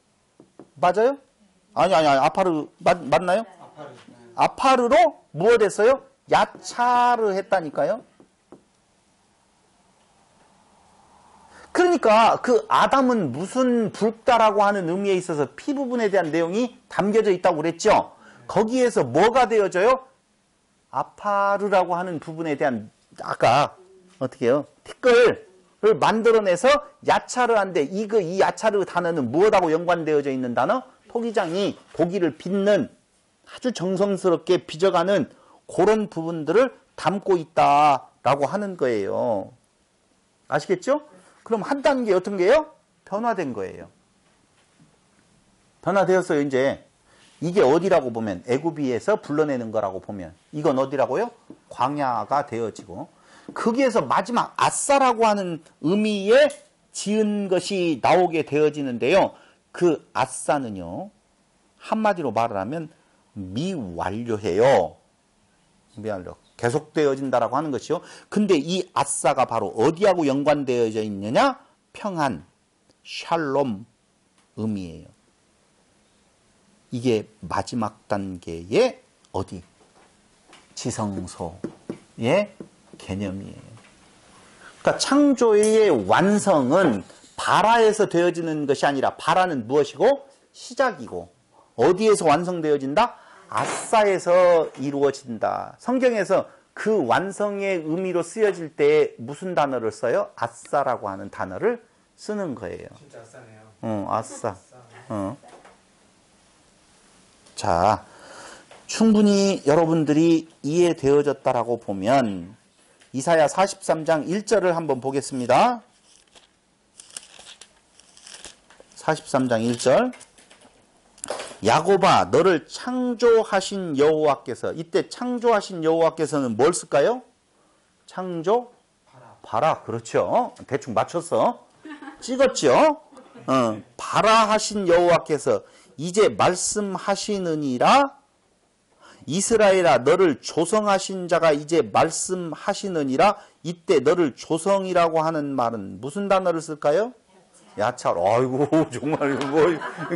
[SPEAKER 1] 맞아요? 아니 아파르 맞나요? 아파르로 무엇 했어요? 야차르 했다니까요. 그러니까 그 아담은 무슨 붉다라고 하는 의미에 있어서 피 부분에 대한 내용이 담겨져 있다고 그랬죠. 거기에서 뭐가 되어져요? 아파르라고 하는 부분에 대한 아까 어떻게 해요? 티끌을 만들어내서 야차르한데 이 야차르 단어는 무엇하고 연관되어져 있는 단어? 토기장이 고기를 빚는 아주 정성스럽게 빚어가는 그런 부분들을 담고 있다라고 하는 거예요. 아시겠죠? 그럼 한 단계 어떤 게요? 변화된 거예요. 변화되었어요. 이제 이게 어디라고 보면 애굽에서 불러내는 거라고 보면 이건 어디라고요? 광야가 되어지고 거기에서 마지막 아싸라고 하는 의미의 지은 것이 나오게 되어지는데요. 그 아싸는요. 한마디로 말을 하면 미완료해요. 미완료. 계속되어진다라고 하는 것이요. 근데 이 아싸가 바로 어디하고 연관되어져 있느냐? 평안, 샬롬 의미예요. 이게 마지막 단계의 어디? 지성소의 개념이에요. 그러니까 창조의 완성은 바라에서 되어지는 것이 아니라 바라는 무엇이고? 시작이고 어디에서 완성되어진다? 아싸에서 이루어진다. 성경에서 그 완성의 의미로 쓰여질 때 무슨 단어를 써요? 아싸라고 하는 단어를 쓰는 거예요.
[SPEAKER 2] 진짜 아싸네요.
[SPEAKER 1] 아싸. 자, 충분히 여러분들이 이해되어졌다라고 보면 이사야 43장 1절을 한번 보겠습니다. 43장 1절. 야곱아 너를 창조하신 여호와께서, 이때 창조하신 여호와께서는 뭘 쓸까요? 창조? 바라. 그렇죠. 대충 맞췄어. 찍었죠. 바라 하신 여호와께서 이제 말씀하시느니라. 이스라엘아 너를 조성하신 자가 이제 말씀하시느니라. 이때 너를 조성이라고 하는 말은 무슨 단어를 쓸까요? 야차르. 아이고 정말 뭐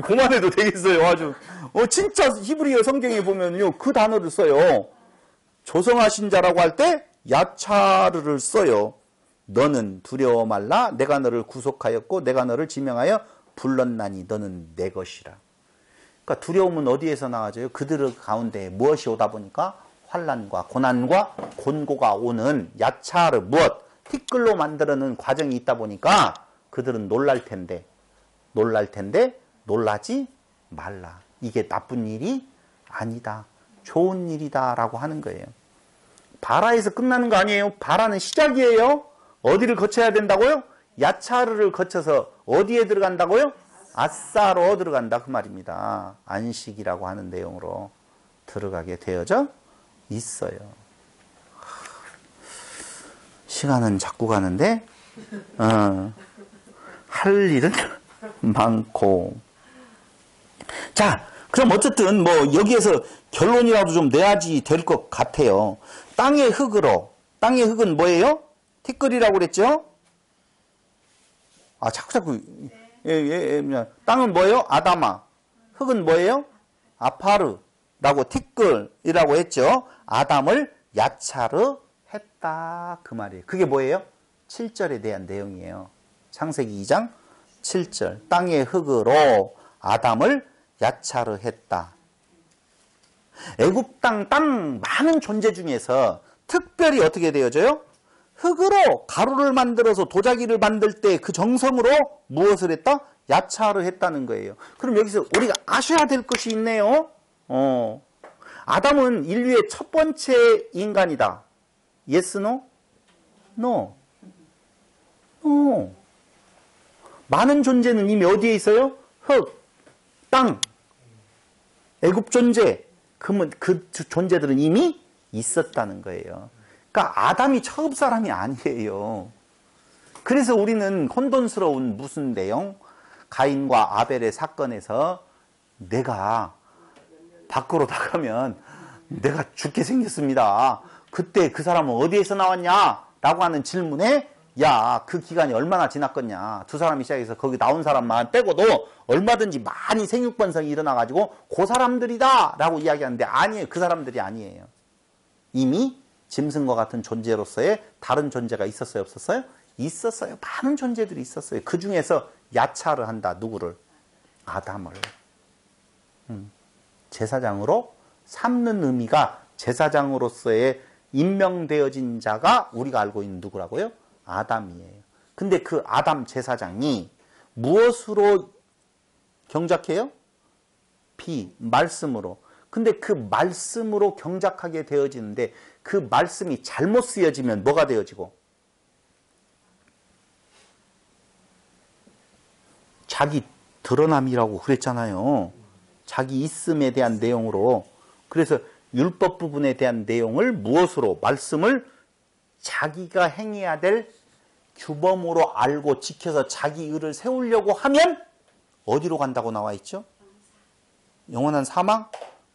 [SPEAKER 1] 그만해도 되겠어요. 아주 진짜 히브리어 성경에 보면요 그 단어를 써요. 조성하신 자라고 할 때 야차르를 써요. 너는 두려워 말라. 내가 너를 구속하였고 내가 너를 지명하여 불렀나니 너는 내 것이라. 그러니까 두려움은 어디에서 나와져요? 그들 가운데 무엇이 오다 보니까 환난과 고난과 곤고가 오는 야차르 무엇? 티끌로 만들어낸 과정이 있다 보니까 그들은 놀랄 텐데 놀라지 말라. 이게 나쁜 일이 아니다. 좋은 일이다 라고 하는 거예요. 바라에서 끝나는 거 아니에요. 바라는 시작이에요. 어디를 거쳐야 된다고요? 야차르를 거쳐서 어디에 들어간다고요? 아싸로 들어간다 그 말입니다. 안식이라고 하는 내용으로 들어가게 되어져 있어요. 시간은 자꾸 가는데 할 일은 많고. 자, 그럼 어쨌든 뭐 여기에서 결론이라도 좀 내야지 될 것 같아요. 땅의 흙으로. 땅의 흙은 뭐예요? 티끌이라고 그랬죠? 아, 자꾸. 땅은 뭐예요? 아다마. 흙은 뭐예요? 아파르라고 티끌이라고 했죠. 아담을 야차르 했다. 그 말이에요. 그게 뭐예요? 7절에 대한 내용이에요. 창세기 2장 7절. 땅의 흙으로 아담을 야차르 했다. 애굽 땅 많은 존재 중에서 특별히 어떻게 되어져요? 흙으로 가루를 만들어서 도자기를 만들 때 그 정성으로 무엇을 했다? 야차를 했다는 거예요. 그럼 여기서 우리가 아셔야 될 것이 있네요. 아담은 인류의 첫 번째 인간이다. Yes, no? No. No. 많은 존재는 이미 어디에 있어요? 흙, 땅, 애굽 존재. 그러면 그 존재들은 이미 있었다는 거예요. 그러니까 아담이 처음 사람이 아니에요. 그래서 우리는 혼돈스러운 무슨 내용? 가인과 아벨의 사건에서 내가 밖으로 나가면 내가 죽게 생겼습니다. 그때 그 사람은 어디에서 나왔냐? 라고 하는 질문에 야, 그 기간이 얼마나 지났겠냐. 두 사람이 시작해서 거기 나온 사람만 빼고도 얼마든지 많이 생육번성이 일어나가지고 그 사람들이다 라고 이야기하는데 아니에요. 그 사람들이 아니에요. 이미 짐승과 같은 존재로서의 다른 존재가 있었어요? 없었어요? 있었어요. 많은 존재들이 있었어요. 그 중에서 야차를 한다. 누구를? 아담을. 제사장으로 삼는 의미가 제사장으로서의 임명되어진 자가 우리가 알고 있는 누구라고요? 아담이에요. 근데 그 아담 제사장이 무엇으로 경작해요? 말씀으로. 근데 그 말씀으로 경작하게 되어지는데 그 말씀이 잘못 쓰여지면 뭐가 되어지고? 자기 드러남이라고 그랬잖아요. 자기 있음에 대한 내용으로. 그래서 율법 부분에 대한 내용을 무엇으로? 말씀을 자기가 행해야 될 규범으로 알고 지켜서 자기 의를 세우려고 하면 어디로 간다고 나와 있죠? 영원한 사망?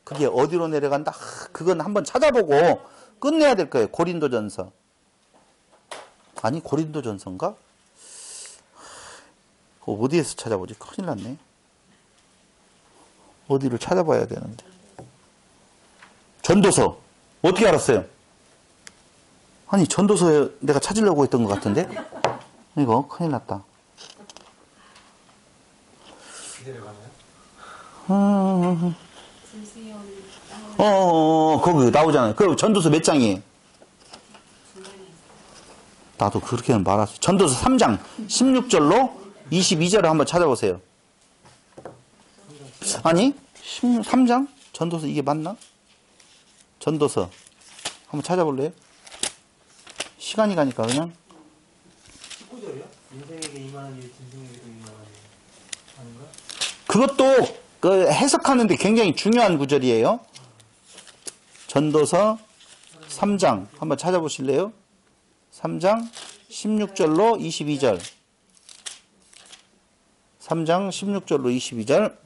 [SPEAKER 1] 그게 어디로 내려간다? 그건 한번 찾아보고 끝내야 될 거예요. 고린도전서. 아니 고린도전서인가? 어디에서 찾아보지? 큰일 났네. 어디를 찾아봐야 되는데. 전도서. 어떻게 알았어요? 아니 전도서에 내가 찾으려고 했던 것 같은데? 이거 큰일 났다. 거기 나오잖아요. 그 전도서 몇 장이에요? 나도 그렇게는 말았어요. 전도서 3장 16절로 22절을 한번 찾아보세요. 아니 3장? 전도서 이게 맞나? 전도서 한번 찾아볼래요? 시간이 가니까 그냥
[SPEAKER 2] 19절이요? 인생에게 임하는 일, 짐승에게도 임하는 일 아닌가?
[SPEAKER 1] 그것도 그 해석하는데 굉장히 중요한 구절이에요. 전도서 3장 한번 찾아보실래요? 3장 16절로 22절. 3장 16절로 22절.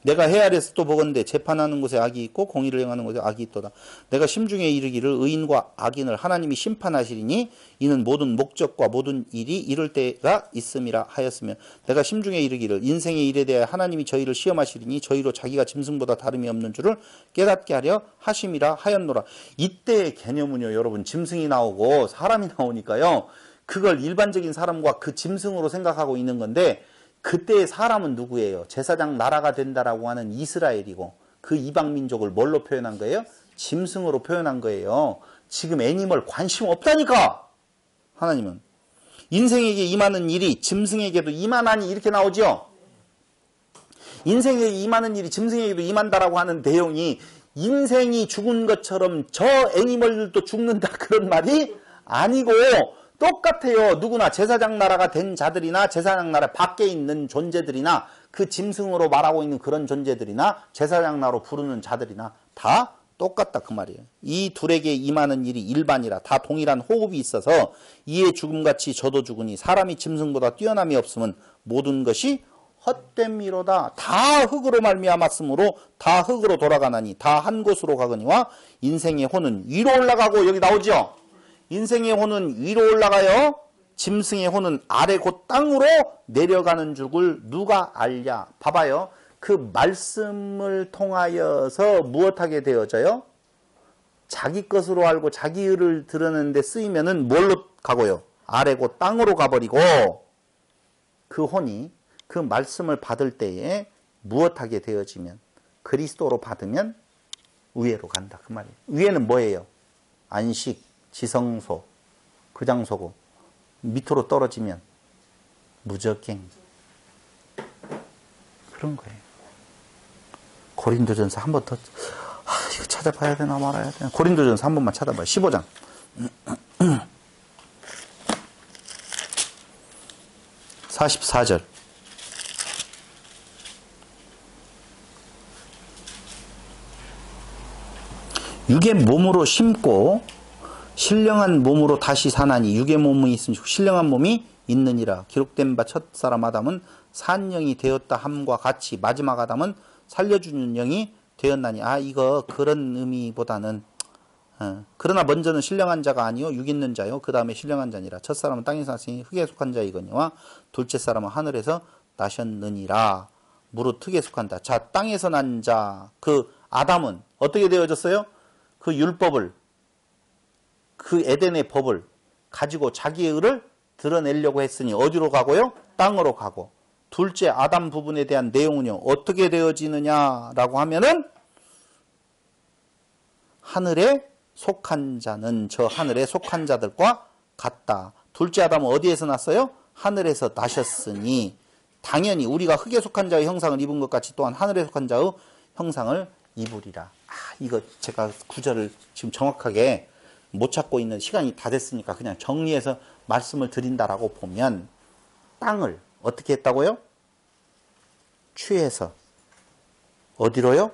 [SPEAKER 1] 내가 해 아래서 또 보건대 재판하는 곳에 악이 있고 공의를 행하는 곳에 악이 있도다. 내가 심중에 이르기를 의인과 악인을 하나님이 심판하시리니 이는 모든 목적과 모든 일이 이럴 때가 있음이라 하였으며 내가 심중에 이르기를 인생의 일에 대하여 하나님이 저희를 시험하시리니 저희로 자기가 짐승보다 다름이 없는 줄을 깨닫게 하려 하심이라 하였노라. 이때의 개념은요, 여러분, 짐승이 나오고 사람이 나오니까요, 그걸 일반적인 사람과 그 짐승으로 생각하고 있는 건데, 그때의 사람은 누구예요? 제사장 나라가 된다라고 하는 이스라엘이고, 그 이방 민족을 뭘로 표현한 거예요? 짐승으로 표현한 거예요. 지금 애니멀 관심 없다니까! 하나님은. 인생에게 임하는 일이 짐승에게도 임하나니 이렇게 나오죠? 인생에게 임하는 일이 짐승에게도 임한다라고 하는 내용이 인생이 죽은 것처럼 저 애니멀들도 죽는다 그런 말이 아니고 똑같아요. 누구나 제사장 나라가 된 자들이나 제사장 나라 밖에 있는 존재들이나 그 짐승으로 말하고 있는 그런 존재들이나 제사장 나라로 부르는 자들이나 다 똑같다 그 말이에요. 이 둘에게 임하는 일이 일반이라 다 동일한 호흡이 있어서 이에 죽음같이 저도 죽으니 사람이 짐승보다 뛰어남이 없으면 모든 것이 헛됨이로다. 다 흙으로 말미암았으므로 다 흙으로 돌아가나니 다 한 곳으로 가거니와 인생의 혼은 위로 올라가고 여기 나오죠. 인생의 혼은 위로 올라가요. 짐승의 혼은 아래 곧 땅으로 내려가는 줄을 누가 알랴. 봐봐요. 그 말씀을 통하여서 무엇하게 되어져요? 자기 것으로 알고 자기 의를 드러내는데 쓰이면은 뭘로 가고요? 아래 곧 땅으로 가버리고 그 혼이 그 말씀을 받을 때에 무엇하게 되어지면 그리스도로 받으면 위에로 간다 그 말이에요. 위에는 뭐예요? 안식, 지성소, 그 장소고 밑으로 떨어지면 무적행 그런 거예요. 고린도전서 한 번 더 이거 찾아봐야 되나 말아야 되나. 고린도전서 한 번만 찾아봐요. 15장 44절 육의 몸으로 심고 신령한 몸으로 다시 사나니 육의 몸이 있으니 신령한 몸이 있느니라. 기록된 바 첫사람 아담은 산 영이 되었다 함과 같이 마지막 아담은 살려주는 영이 되었나니. 이거 그런 의미보다는 그러나 먼저는 신령한 자가 아니요 육 있는 자요 그 다음에 신령한 자니라. 첫사람은 땅에서 났으니 흙에 속한 자이거니와 둘째 사람은 하늘에서 나셨느니라. 무릇 흙에 속한다. 자, 땅에서 난 자 그 아담은 어떻게 되어졌어요? 그 율법을 그 에덴의 법을 가지고 자기의 의를 드러내려고 했으니 어디로 가고요? 땅으로 가고. 둘째 아담 부분에 대한 내용은요 어떻게 되어지느냐라고 하면은 하늘에 속한 자는 저 하늘에 속한 자들과 같다. 둘째 아담은 어디에서 났어요? 하늘에서 나셨으니 당연히 우리가 흙에 속한 자의 형상을 입은 것 같이 또한 하늘에 속한 자의 형상을 입으리라. 이거 제가 구절을 지금 정확하게 못 찾고 있는 시간이 다 됐으니까 그냥 정리해서 말씀을 드린다라고 보면 땅을 어떻게 했다고요? 취해서 어디로요?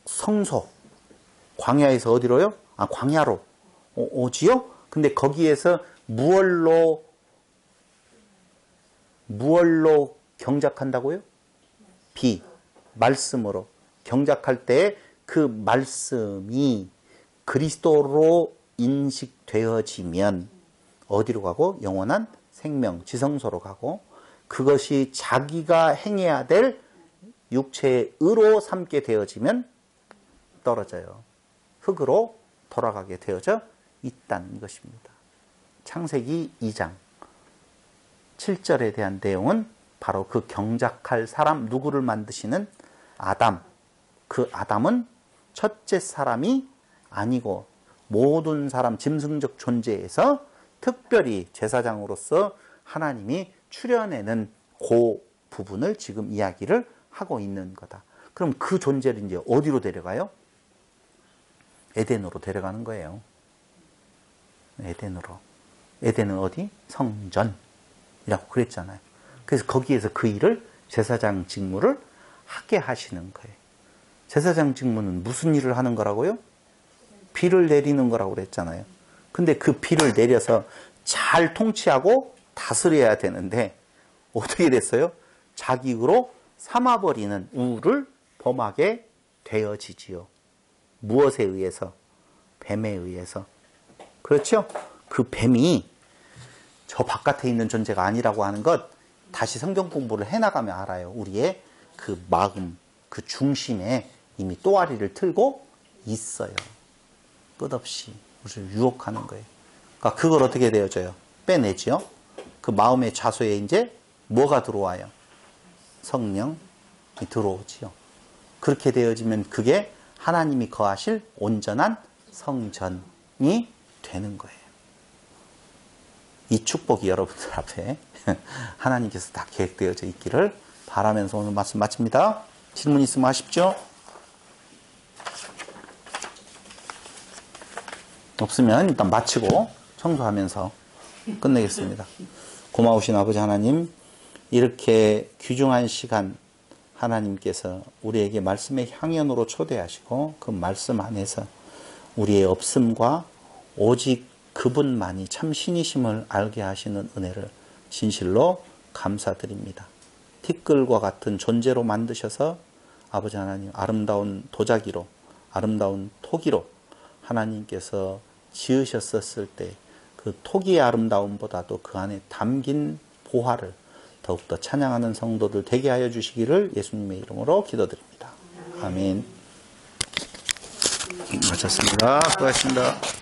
[SPEAKER 1] 성소 광야에서 어디로요? 광야로 오지요? 근데 거기에서 무얼로 경작한다고요? 말씀으로 경작할 때 그 말씀이 그리스도로 인식되어지면 어디로 가고? 영원한 생명, 지성소로 가고 그것이 자기가 행해야 될 육체의 의로 삼게 되어지면 떨어져요. 흙으로 돌아가게 되어져 있다는 것입니다. 창세기 2장 7절에 대한 내용은 바로 그 경작할 사람 누구를 만드시는 아담. 그 아담은 첫째 사람이 아니고 모든 사람 짐승적 존재에서 특별히 제사장으로서 하나님이 추려내는 그 부분을 지금 이야기를 하고 있는 거다. 그럼 그 존재를 이제 어디로 데려가요? 에덴으로 데려가는 거예요. 에덴으로. 에덴은 어디? 성전이라고 그랬잖아요. 그래서 거기에서 그 일을 제사장 직무를 하게 하시는 거예요. 제사장 직무는 무슨 일을 하는 거라고요? 비를 내리는 거라고 그랬잖아요. 근데 그 비를 내려서 잘 통치하고 다스려야 되는데 어떻게 됐어요? 자기 의로 삼아버리는 우를 범하게 되어지지요. 무엇에 의해서? 뱀에 의해서. 그렇죠? 그 뱀이 저 바깥에 있는 존재가 아니라고 하는 것 다시 성경 공부를 해나가면 알아요. 우리의 그 마음, 그 중심에 이미 또아리를 틀고 있어요. 끝없이 우리를 유혹하는 거예요. 그러니까 그걸 어떻게 되어져요? 빼내지요. 그 마음의 좌소에 이제 뭐가 들어와요? 성령이 들어오지요. 그렇게 되어지면 그게 하나님이 거하실 온전한 성전이 되는 거예요. 이 축복이 여러분들 앞에 하나님께서 다 계획되어져 있기를 바라면서 오늘 말씀 마칩니다. 질문 있으면 하십시오. 없으면 일단 마치고 청소하면서 끝내겠습니다. 고마우신 아버지 하나님, 이렇게 귀중한 시간 하나님께서 우리에게 말씀의 향연으로 초대하시고 그 말씀 안에서 우리의 없음과 오직 그분만이 참 신이심을 알게 하시는 은혜를 진실로 감사드립니다. 티끌과 같은 존재로 만드셔서 아버지 하나님 아름다운 도자기로, 아름다운 토기로 하나님께서 지으셨었을 때 그 토기의 아름다움보다도 그 안에 담긴 보화를 더욱더 찬양하는 성도들 되게 하여 주시기를 예수님의 이름으로 기도드립니다. 아멘. 마쳤습니다. 수고하셨습니다.